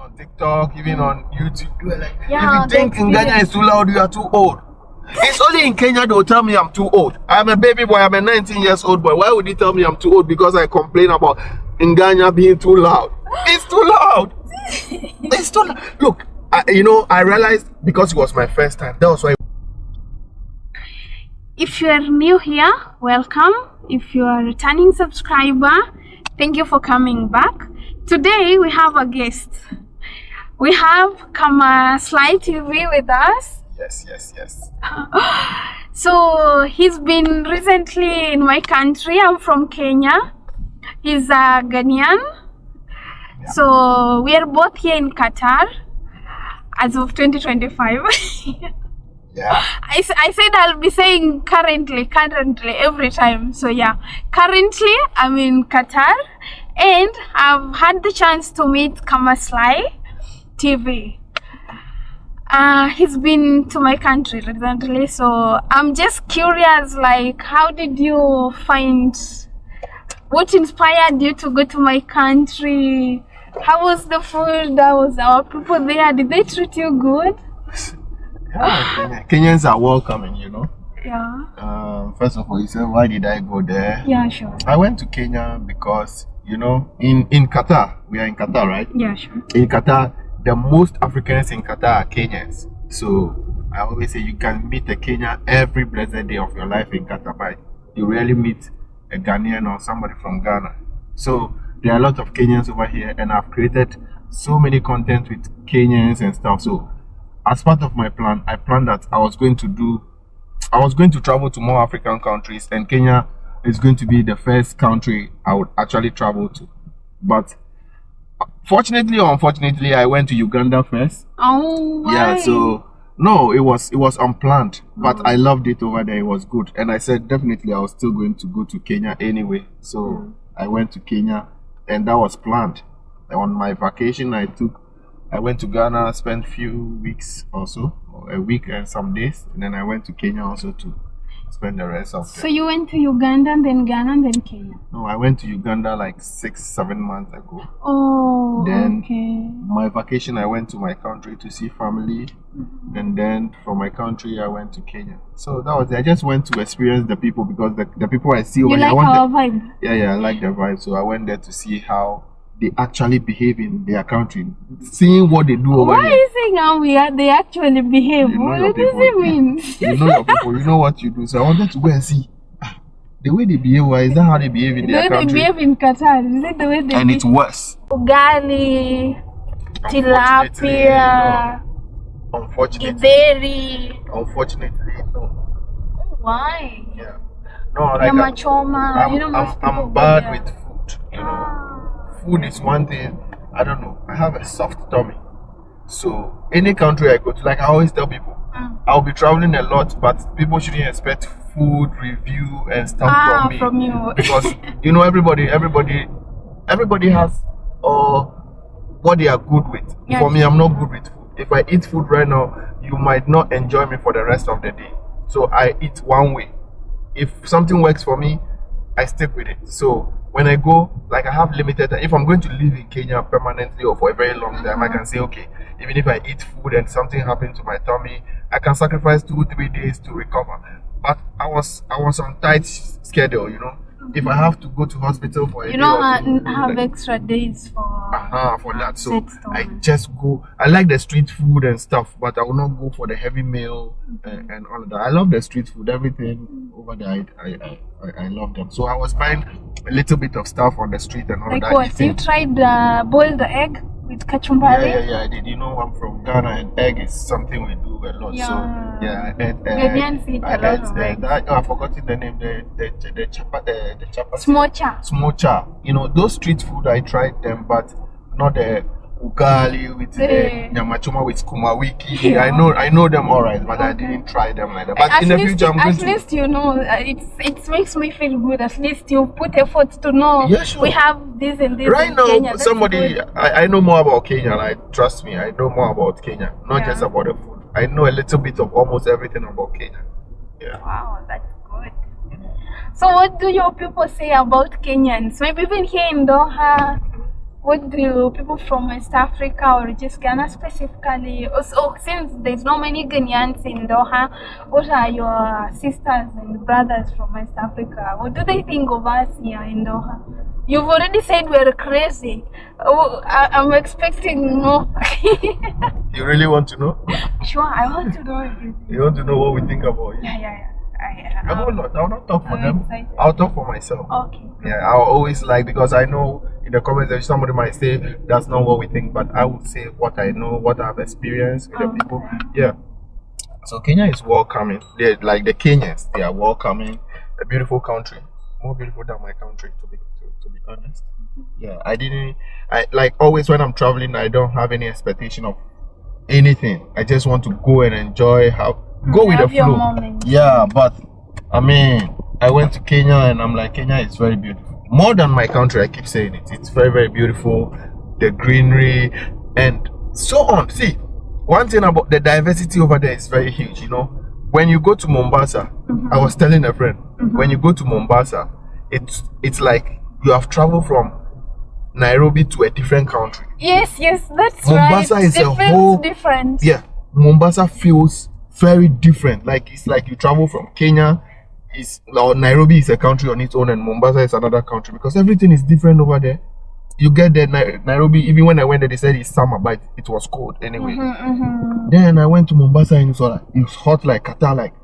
on TikTok, even on YouTube. You were like, Yeah, if you think in Ghana is too loud, you are too old. It's only in Kenya they'll tell me I'm too old. I'm a baby boy, I'm a 19 years old boy. Why would you tell me I'm too old? Because I complain about in Ghana being too loud. It's too loud. It's too loud. Look, I realized because it was my first time. That was why. If you are new here, welcome. If you are a returning subscriber, thank you for coming back. Today we have a guest. We have Kama Sly TV with us. Yes. So he's been recently in my country. I'm from Kenya. He's a Ghanaian. Yeah. So we are both here in Qatar as of 2025. Yeah. I said I'll be saying currently every time. So yeah, currently I'm in Qatar and I've had the chance to meet Kama Sly TV. He's been to my country recently, so I'm just curious, like, how did you find, what inspired you to go to my country? How was the food? How was our people there? Did they treat you good? Yeah, Kenyans are welcoming, Yeah. First of all, you said, why did I go there? Yeah, sure. I went to Kenya because, in Qatar, we are in Qatar, right? Yeah, sure. In Qatar, the most Africans in Qatar are Kenyans. So I always say you can meet a Kenyan every blessed day of your life in Qatar, but you rarely meet a Ghanaian or somebody from Ghana. So there are a lot of Kenyans over here, and I've created so many content with Kenyans and stuff. So as part of my plan, I planned that I was going to travel to more African countries, and Kenya is going to be the first country I would actually travel to. But fortunately or unfortunately, I went to Uganda first. Oh, why? Yeah, so no, it was unplanned, but I loved it over there. It was good, and I said definitely I was still going to go to Kenya anyway. So I went to Kenya, and that was planned. On my vacation, I went to Ghana, spent few weeks or so, or a week and some days, and then I went to Kenya also to spend the rest of So you went to Uganda and then Ghana and then Kenya? No, I went to Uganda like 6-7 months ago. Oh, then okay. My vacation, I went to my country to see family, and then from my country, I went to Kenya. So that was it. I just went to experience the people because the people I see over here. You like our vibe? Yeah, I like the vibe. So I went there to see how they actually behave in their country, seeing what they do over here. Why are you saying how they actually behave? What does it mean? You know your people, you know what you do. So I wanted to go and see the way they behave. Is that how they behave in their country? The way they behave in Qatar, is it the way they And it's worse. Ugali, tilapia, Unfortunately, no. Why? Yeah. No, like I'm bad with food, Food is one thing. I don't know. I have a soft tummy. So any country I go to, like I always tell people, I'll be traveling a lot, but people shouldn't expect food review and stuff from you. Because everybody has what they are good with. Yeah. For me, I'm not good with food. If I eat food right now, you might not enjoy me for the rest of the day. So I eat one way. If something works for me, I stick with it. So when I go, like I have limited time. If I'm going to live in Kenya permanently or for a very long time, I can say, okay, even if I eat food and something happened to my tummy, I can sacrifice 2-3 days to recover. But I was on tight schedule, If I have to go to hospital for a day or two, have extra days for that. So I just go. I like the street food and stuff, but I will not go for the heavy meal and all of that. I love the street food, everything over there. I love them. So I was buying a little bit of stuff on the street and all like that. Like what? You tried boiled egg with kachumbari? Yeah, I did. I'm from Ghana, and egg is something we do a lot. Yeah. So yeah, I ate Ghanaians eat a lot of egg. I've forgotten the name. The chapa. Smocha. Those street food I tried them, but not the ugali with the nyamachoma with kumawiki. Yeah. I know them all right, but I didn't try them like that. But in the future, I'm going to. At least it makes me feel good. At least you put effort to know. Yeah, sure. We have this and this. Right in now, Kenya. somebody I know more about Kenya. Like, trust me, I know more about Kenya, not just about the food. I know a little bit of almost everything about Kenya. Yeah. Wow, that's good. So what do your people say about Kenyans? Maybe even here in Doha, what do people from West Africa or just Ghana specifically, also since there's not many Ghanaians in Doha, what are your sisters and brothers from West Africa? What do they think of us here in Doha? You've already said we're crazy. Oh, I'm expecting more. You really want to know? Sure, I want to know everything. You want to know what we think about you? Yeah. A whole lot. I'll not talk for I'm them. excited. I'll talk for myself. Okay. Yeah, I'll always like, because I know in the comments that somebody might say that's not what we think, but I would say what I know, what I've experienced with the people. Yeah. So Kenya is welcoming. They're like the Kenyans. They are welcoming. A beautiful country, more beautiful than my country, to be honest. Yeah, I like always when I'm traveling, I don't have any expectation of anything. I just want to go and enjoy, go with the flow. Yeah, but I mean, I went to Kenya and I'm like, Kenya is very beautiful. More than my country, I keep saying it. It's very, very beautiful. The greenery and so on. See, one thing about the diversity over there is very huge, you know. When you go to Mombasa, I was telling a friend, when you go to Mombasa, it's like you have traveled from Nairobi to a different country. Yes, that's Mombasa right. is It a feels whole different. Yeah, Mombasa feels very different. Like it's like you travel from Kenya, or Nairobi is a country on its own, and Mombasa is another country, because everything is different over there. You get there, Nairobi. Even when I went there, they said it's summer, but it was cold anyway. Then I went to Mombasa and it was hot like Qatar, like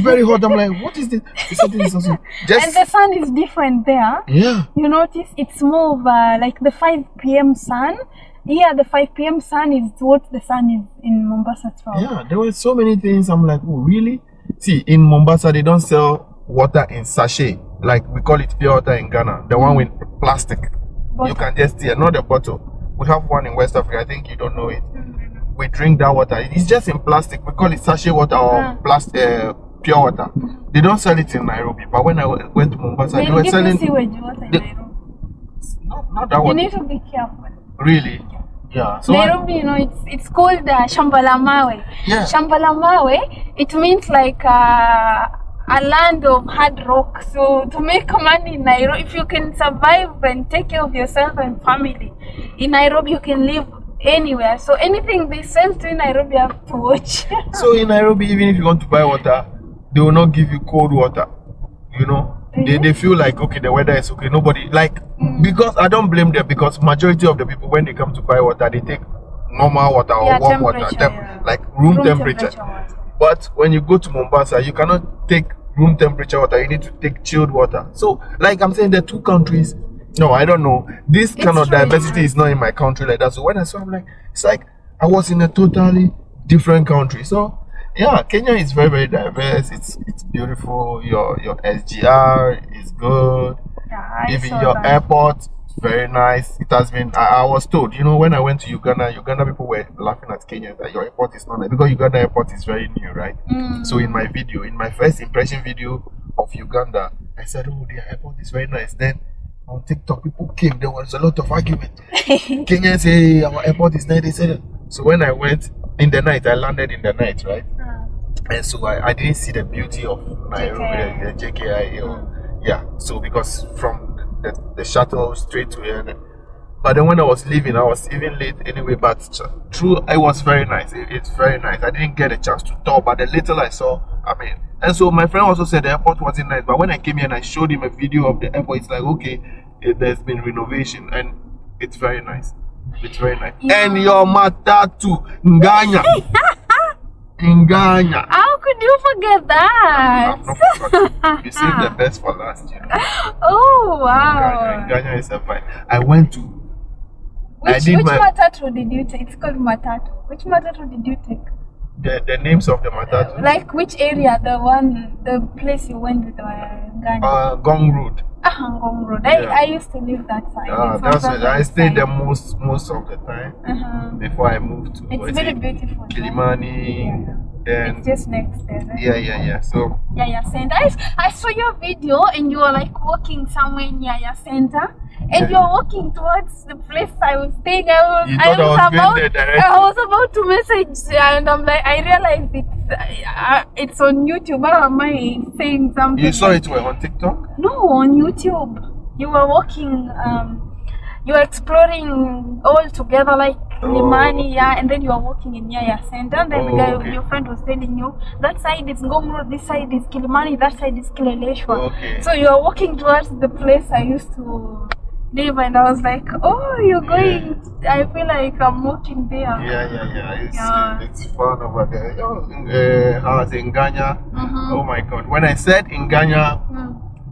very hot. I'm like, what is this? They said this is also and the sun is different there. Yeah. You notice it's more of like the 5 p.m. sun. Yeah, the 5 p.m. sun is what the sun is in Mombasa as well. Yeah, there were so many things. I'm like, oh, really? See, in Mombasa, they don't sell water in sachet. Like we call it pure water in Ghana. The one with plastic. You can just see, not the bottle. We have one in West Africa. I think you don't know it. We drink that water. It's just in plastic. We call it sachet water or pure water. They don't sell it in Nairobi. But when I went to Mombasa, they were selling sewage water in Nairobi. Not that one. You need to be careful. Really? Yeah. So Nairobi, you know, it's called Shambala Mawe. Yeah. Shambala Mawe, it means like a land of hard rock. So to make money in Nairobi, if you can survive and take care of yourself and family, in Nairobi you can live anywhere. So anything they sell to in Nairobi, you have to watch. So in Nairobi, even if you want to buy water, they will not give you cold water. You know, they feel like, okay, the weather is okay. Nobody like because I don't blame them, because majority of the people when they come to buy water, they take normal water or warm water, like room temperature. But when you go to Mombasa, you cannot take room temperature water. You need to take chilled water. So, like I'm saying, the two countries. No, I don't know. This kind of diversity is not in my country like that. So when I saw, I'm like, it's like I was in a totally different country. So yeah, Kenya is very, very diverse. It's beautiful. Your SGR is good. Yeah, even your airport is very nice. It has been. I was told, you know, when I went to Uganda people were laughing at Kenya that your airport is not nice, because Uganda airport is very new, right? So in my first impression video of Uganda, I said, oh, their airport is very nice. Then on TikTok, people came. There was a lot of argument. Kenyans say our airport is nice. They said so. When I went in the night, I landed in the night, right? And so I didn't see the beauty of Nairobi, the JKI. Yeah. So because from the shuttle straight to here, but then when I was leaving, I was even late anyway. But true, it was very nice. It's very nice. I didn't get a chance to talk, but the little I saw, I mean. And so my friend also said the airport wasn't nice, but when I came here and I showed him a video of the airport, it's like, okay, there's been renovation and it's very nice. It's very nice. Yeah. And your matatu, Nganya. Nganya. How could you forget that? I've not forgotten. You saved the best for last, you know. Oh, wow. Nganya is a vibe. I went to... Which matatu did you take? It's called matatu. Which matatu did you take? The names of the matatu. Like which area? The place you went with Ghana? Gong Road. Gong Road. I used to live that side. That's it. I stayed there most of the time before I moved to. It's very beautiful. Kilimani. Then it's just next there. Right? Yeah. So center. I saw your video and you were like walking somewhere near your center. And you're walking towards the place I was staying. I was about to message, and I'm like, I realized it's on YouTube. How am I saying something? You saw it on TikTok? No, on YouTube. You were walking you're exploring all together, like Limani, yeah, and then you are walking in Nyaya Center, and then the guy, your friend was telling you, that side is Ngomro, this side is Kilimani, that side is Kileleshwa. Okay. So you are walking towards the place I used to live, and I was like, oh, you're going, I feel like I'm walking there. Yeah. It's fun over there. I was in Ghana. Oh my God. When I said in Ghana,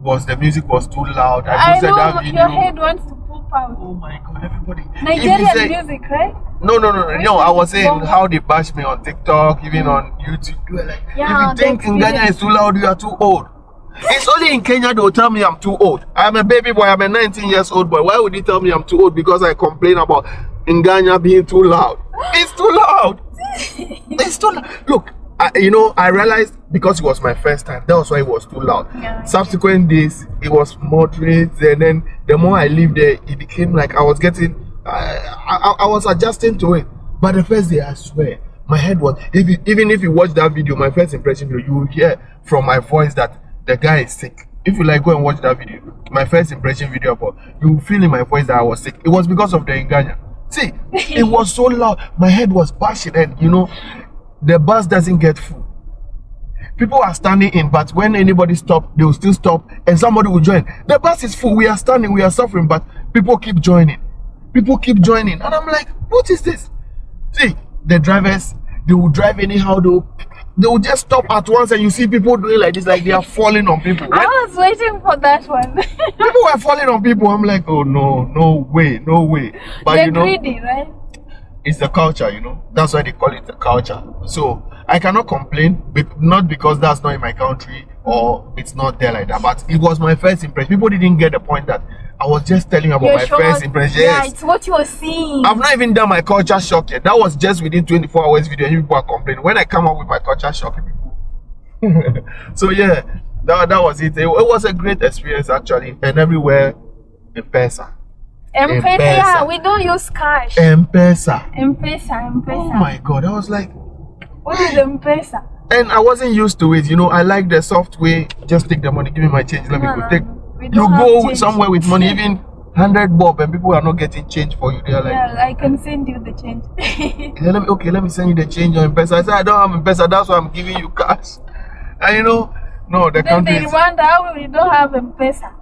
the music was too loud. I know that your head wants to pop out. Oh my God, everybody. Nigerian music, right? No. I was saying how they bash me on TikTok, even on YouTube. They were like, if you think in Ghana is too loud, you are too old. It's only in Kenya they will tell me I'm too old. I'm a baby boy, I'm a 19 years old boy. Why would you tell me I'm too old? Because I complain about in Ghana being too loud. It's too loud. It's too loud. Look, I realized because it was my first time, that was why it was too loud. Subsequent days, it was moderate, and then the more I lived there, it became like I was getting, I was adjusting to it. But the first day, I swear, my head was, even if you watch that video, my first impression video, you will hear from my voice that the guy is sick. If you like, go and watch that video. My first impression video, but you will feel in my voice that I was sick. It was because of the Nganya. See, it was so loud. My head was bashing, and the bus doesn't get full. People are standing in, but when anybody stops, they will still stop, and somebody will join. The bus is full. We are standing. We are suffering, but people keep joining. And I'm like, what is this? See, the drivers, they will drive anyhow. They will just stop at once, and you see people doing like this, like they are falling on people. I was waiting for that one. People were falling on people. I'm like, oh no way. But they're greedy, right? It's the culture, That's why they call it the culture. So I cannot complain, not because that's not in my country or it's not there like that, but it was my first impression. People didn't get the point that I was just telling you about first impression. Yeah, it's what you were seeing. I've not even done my culture shock yet. That was just within 24 hours video, and people are complaining. When I come up with my culture shock, people. So yeah, that was it. It was a great experience actually, and everywhere M-Pesa. M-Pesa, yeah, we don't use cash. M-Pesa. M-Pesa. Oh my God, I was like, what is M-Pesa? And I wasn't used to it, I like the soft way. Just take the money, give me my change, let me go take. You go somewhere with money, even 100 bob, and people are not getting change for you. They are like, I can send you the change. let me send you the change on M-Pesa. I said, I don't have M-Pesa, that's why I'm giving you cash. And no, the country is... wonder how we don't have M-Pesa.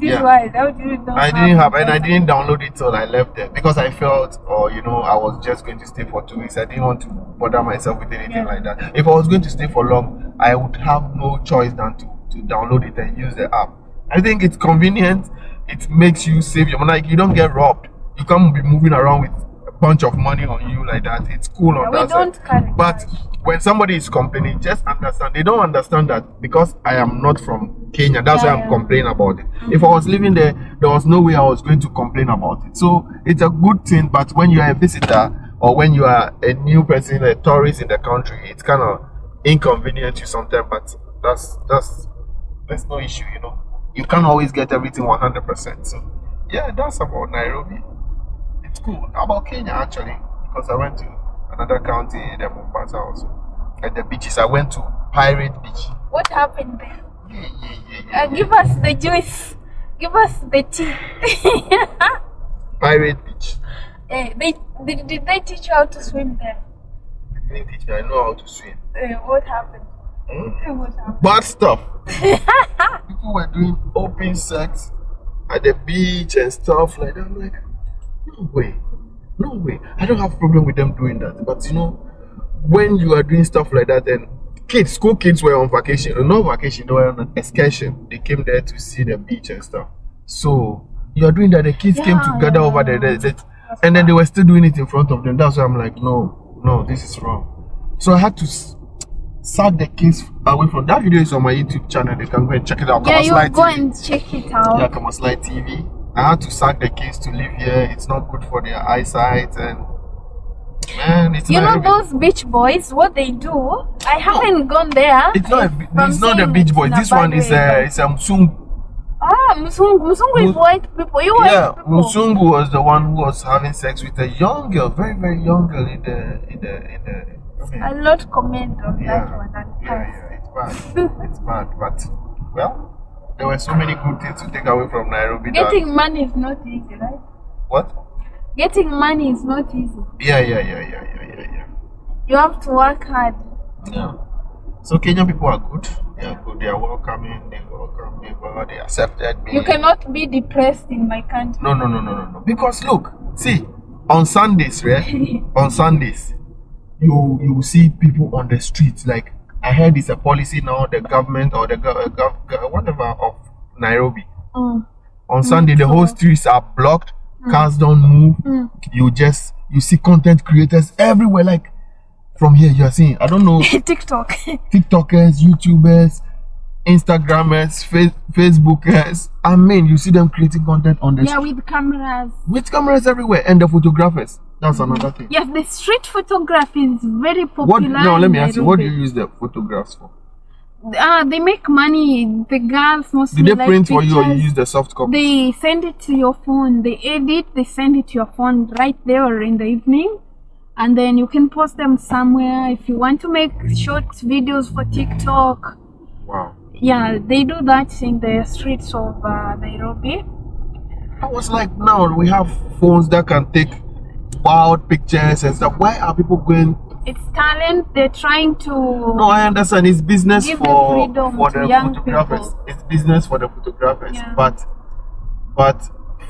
This is why I didn't have, and I didn't download it till I left there because I felt, I was just going to stay for 2 weeks. I didn't want to bother myself with anything like that. If I was going to stay for long, I would have no choice than to download it and use the app. I think it's convenient. It makes you save your money. Like, you don't get robbed. You can't be moving around with a bunch of money on you like that. It's cool on that side. But when somebody is complaining, just understand. They don't understand that because I am not from Kenya. That's why I'm complaining about it. If I was living there, there was no way I was going to complain about it. So it's a good thing. But when you are a visitor or when you are a new person, a tourist in the country, it's kind of inconvenient to sometimes. But that's no issue. You can't always get everything 100%. So yeah, that's about Nairobi. It's cool. How about Kenya actually? Because I went to another county in the Mombasa also. At the beaches, I went to Pirate Beach. What happened there? Give us the juice. Give us the tea. Pirate Beach. Did they teach you how to swim there? They didn't teach me. I know how to swim. What happened? What happened? Bad stuff. People were doing open sex at the beach and stuff like that. I'm like, no way. I don't have a problem with them doing that. But when you are doing stuff like that, and school kids were on vacation, not vacation, they were on an excursion. They came there to see the beach and stuff. So you are doing that. The kids came together over there, and then they were still doing it in front of them. That's why I'm like, no, this is wrong. So I had to sack the kids away from that. Video is on my YouTube channel. They can go and check it out. Yeah, you go and check it out. Yeah, Kamaslight TV. I had to sack the kids to live here. It's not good for their eyesight, and man, it's those beach boys, what they do. I haven't gone there. It's not the beach boys. This one is Mzungu. Mzungu is white people. Mzungu was the one who was having sex with a young girl, very very young girl in the. I'll not comment on that one. It's bad, but well, there were so many good things to take away from Nairobi. Getting money is not easy, right? What? Getting money is not easy. Yeah. You have to work hard. Yeah. So Kenyan people are good. They are good. They are welcoming. They welcome me. They accepted me. You cannot be depressed in my country. No. Because look, see, on Sundays, right? On Sundays, you see people on the streets. Like I heard it's a policy now. The government or the whatever of Nairobi. On Sunday, the whole streets are blocked. Cars don't move. You see content creators everywhere. Like from here, you are seeing. I don't know. TikTokers, YouTubers, Instagrammers, Facebookers. I mean, you see them creating content on the street. With cameras. With cameras everywhere, and the photographers. That's another thing. Yes, the street photography is very popular. Let me ask you. What do you use the photographs for? They make money. The girls mostly. Do they print for you, or you use the soft copy? They send it to your phone. They edit. They send it to your phone right there in the evening, and then you can post them somewhere. If you want to make short videos for TikTok. Wow. Yeah, they do that in the streets of Nairobi. I was like, now we have phones that can take wild pictures and stuff. Why are people going? It's talent. They're trying to. No, I understand. It's business give for the young photographers. People. It's business for the photographers. Yeah. But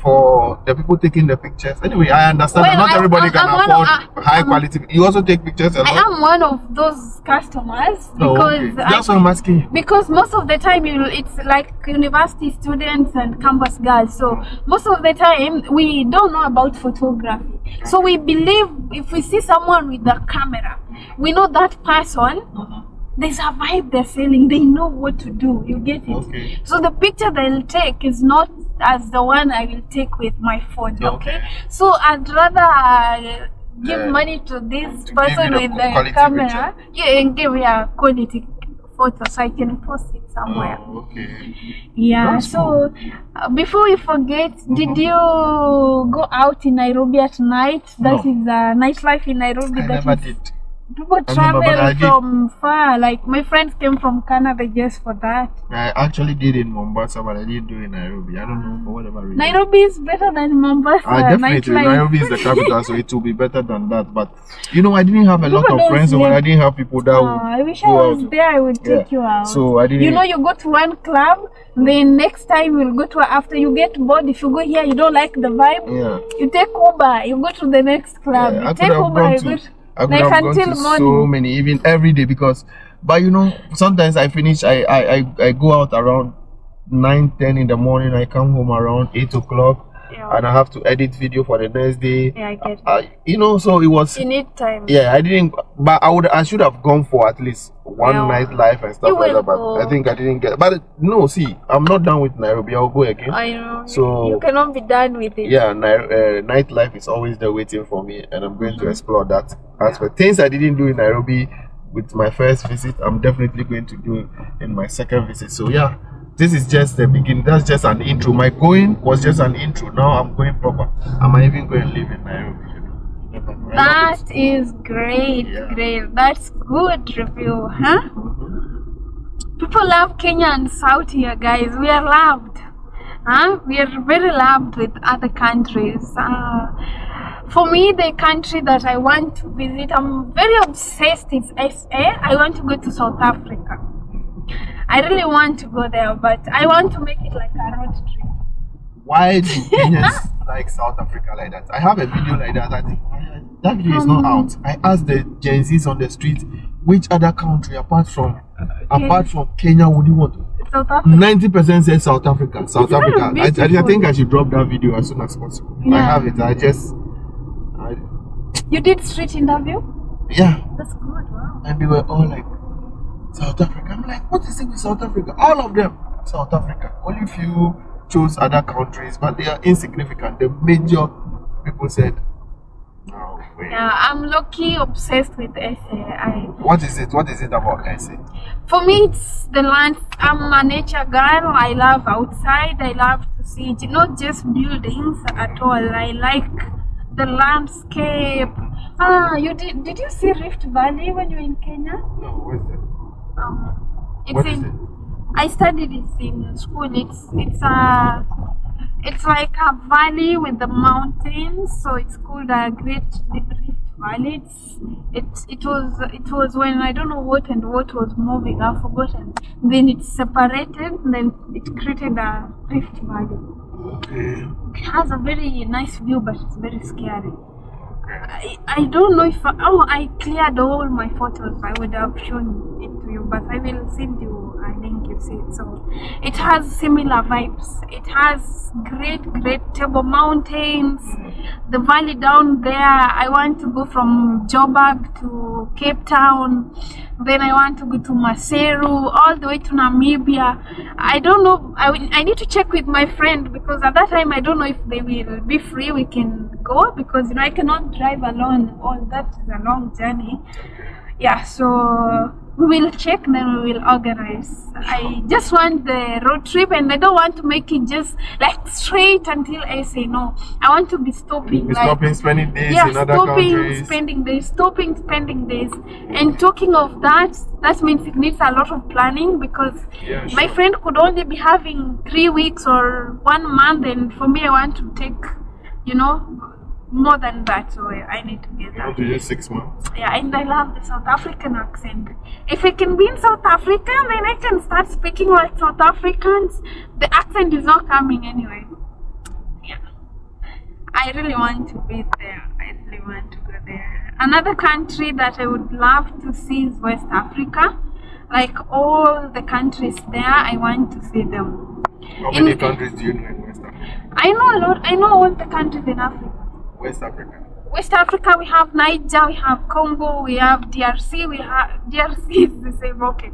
for the people taking the pictures. Anyway, I understand that not everybody can afford high quality. You also take pictures a lot? I am one of those customers because that's what I'm asking you. Because most of the time it's like university students and campus girls. So most of the time we don't know about photography. So we believe if we see someone with a camera, we know that person. There's a vibe they're selling. They know what to do. You get it? Okay. So the picture they'll take is not as the one I will take with my phone. Okay. So I'd rather give money to this person with the camera. And give a quality photo so I can post it somewhere. Okay. Yeah. That's so before we forget, did you go out in Nairobi at night? That is nightlife in Nairobi. I never did. People travel from far. Like my friends came from Canada just for that. I actually did in Mombasa, but I didn't do in Nairobi. I don't know for whatever reason. Nairobi is better than Mombasa. Definitely, Nairobi is the capital, so it will be better than that. But I didn't have a lot of friends, I didn't have people that would. I wish I was there. I would take you out. So I didn't. You go to one club, then next time you'll go to after you get bored. If you go here, you don't like the vibe. Yeah. You take Uber. You go to the next club. Yeah, you take Uber. I could have gone to so many, even every day, but sometimes I finish, I go out around 9-10 in the morning, I come home around 8 o'clock, and I have to edit video for the next day. Yeah, I get it. So it was. You need time. Yeah, I didn't, but I should have gone for at least one night life and stuff like that, but I think I didn't get it. But no, see, I'm not done with Nairobi, I'll go again. I know. So you cannot be done with it. Yeah, nightlife is always there waiting for me, and I'm going to explore that aspect. Things I didn't do in Nairobi with my first visit, I'm definitely going to do in my second visit. So yeah, this is just the beginning. That's just an intro. My going was just an intro. Now I'm going proper. I might even go and live in Nairobi. That is great, great. That's good review, huh? People love Kenyans out here, guys. We are loved. We are very loved with other countries. For me, the country that I want to visit, I'm very obsessed with SA. I want to go to South Africa. I really want to go there, but I want to make it like a road trip. Why do Kenyans like South Africa like that? I have a video like that. I think that video is not out. I asked the Gen Zs on the street, which other country apart from Kenya would you want to? South Africa. 90% said South Africa. South Africa. I think I should drop that video as soon as possible. Yeah. I have it. You did street interview? Yeah. That's good. Wow. And they were all like, South Africa. I'm like, what is it with South Africa? All of them, South Africa. Only few chose other countries, but they are insignificant. The major people said, no way. Yeah, I'm low-key obsessed with SA. What is it? What is it about SA? For me, it's the land. I'm a nature girl. I love outside. I love to see it. Not just buildings at all. I like the landscape. Did you see Rift Valley when you were in Kenya? No, where's that? What is it? I studied it in school. It's a It's like a valley with the mountains, so it's called a Great Rift Valley. It was when I don't know what and what was moving, I've forgotten. Then it separated, then it created a Rift Valley. Okay. It has a very nice view, but it's very scary. I don't know if I cleared all my photos. I would have shown it to you, but I will send you a link. You see it. So it has similar vibes. It has great Table Mountains, the valley down there. I want to go from Joburg to Cape Town. Then I want to go to Maseru, all the way to Namibia. I don't know. I need to check with my friend, because at that time I don't know if they will be free. We can go, because I cannot drive alone. All that is a long journey. Yeah, so we will check, then we will organize. I just want the road trip, and I don't want to make it just like straight until I say no. I want to be stopping, Spending days yeah, in other countries. spending days. And talking of that means it needs a lot of planning, because my friend could only be having 3 weeks or 1 month, and for me I want to take, more than that, so I need to get that. To just 6 months. Yeah, and I love the South African accent. If I can be in South Africa, then I can start speaking like South Africans. The accent is not coming anyway. Yeah, I really want to be there. I really want to go there. Another country that I would love to see is West Africa. Like all the countries there, I want to see them. How many countries do you know in West Africa? I know a lot. I know all the countries in Africa. West Africa, we have Niger, we have Congo, we have DRC, DRC is the same, okay.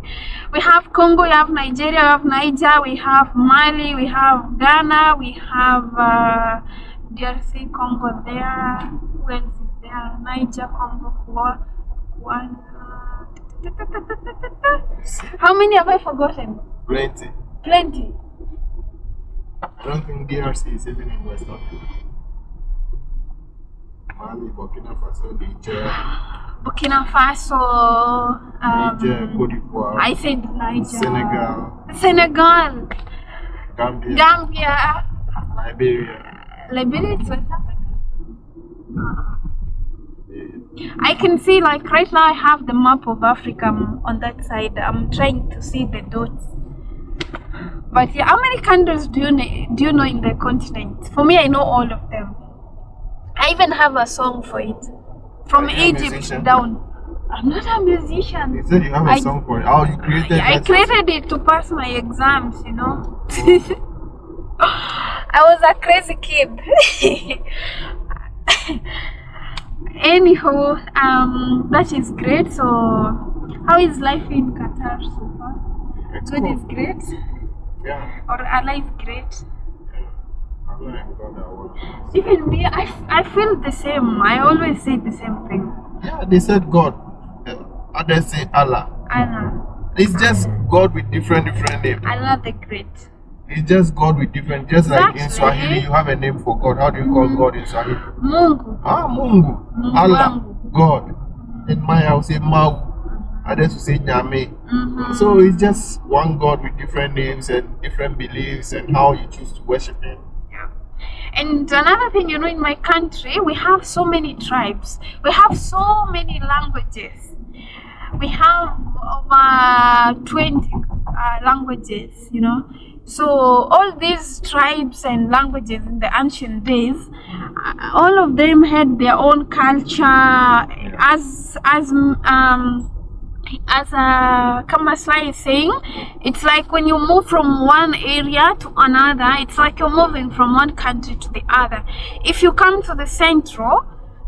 We have Congo, we have Nigeria, we have Niger, we have Mali, we have Ghana, we have DRC, Congo there, who else is there? Niger, Congo, one. How many have I forgotten? Plenty. I don't think DRC is even in West Africa. Mali, Burkina Faso, Niger, Cote d'Ivoire, I said Niger, Senegal, Gambia, Liberia is West Africa. I can see, like right now I have the map of Africa on that side. I'm trying to see the dots. But yeah, how many countries do you know in the continent? For me, I know all of them. I even have a song for it. From Egypt down. I'm not a musician. You said you have a song for it. Oh, you created it? I created it to pass my exams, I was a crazy kid. Anyhow, that is great. So, how is life in Qatar so far? It's Good cool. is great? Yeah. Or Allah is great? God, Even me, I feel the same. I always say the same thing. yeah, they said God. Others say Allah. Allah. It's just God with different names. Allah the Great. It's just God with different. Just like in Exactly. Swahili, you have a name for God. How do you call God in Swahili? Mungu. Mungu. Mungu Allah. wangu. God. In my house, say Mau. Others will say Nyame. So it's just one God with different names and different beliefs and how you choose to worship Him. And another thing, in my country, we have so many tribes. We have so many languages. We have over 20 languages, So all these tribes and languages in the ancient days, all of them had their own culture. As Kamasla is saying, it's like when you move from one area to another, it's like you're moving from one country to the other. If you come to the central,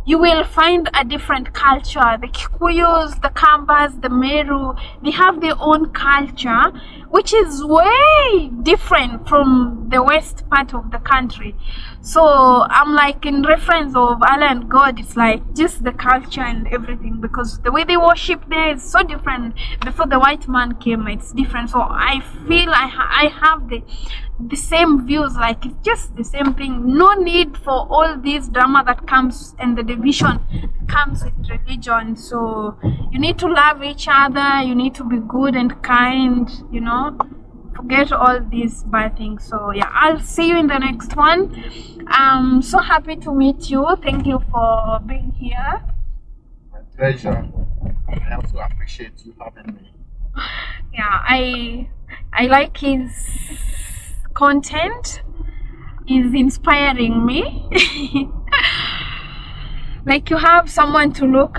you will find a different culture. The Kikuyus, the Kambas, the Meru, they have their own culture, which is way different from the west part of the country. So I'm like, in reference of Allah and God, it's like just the culture and everything, because the way they worship there is so different. Before the white man came, it's different. So I feel I have the same views, like it's just the same thing. No need for all this drama that comes and the division comes with religion. So you need to love each other, you need to be good and kind, forget all these bad things. So yeah, I'll see you in the next one. I'm so happy to meet you. Thank you for being here. My pleasure. I also appreciate you having me. Yeah, I like his content. Is inspiring me. Like you have someone to look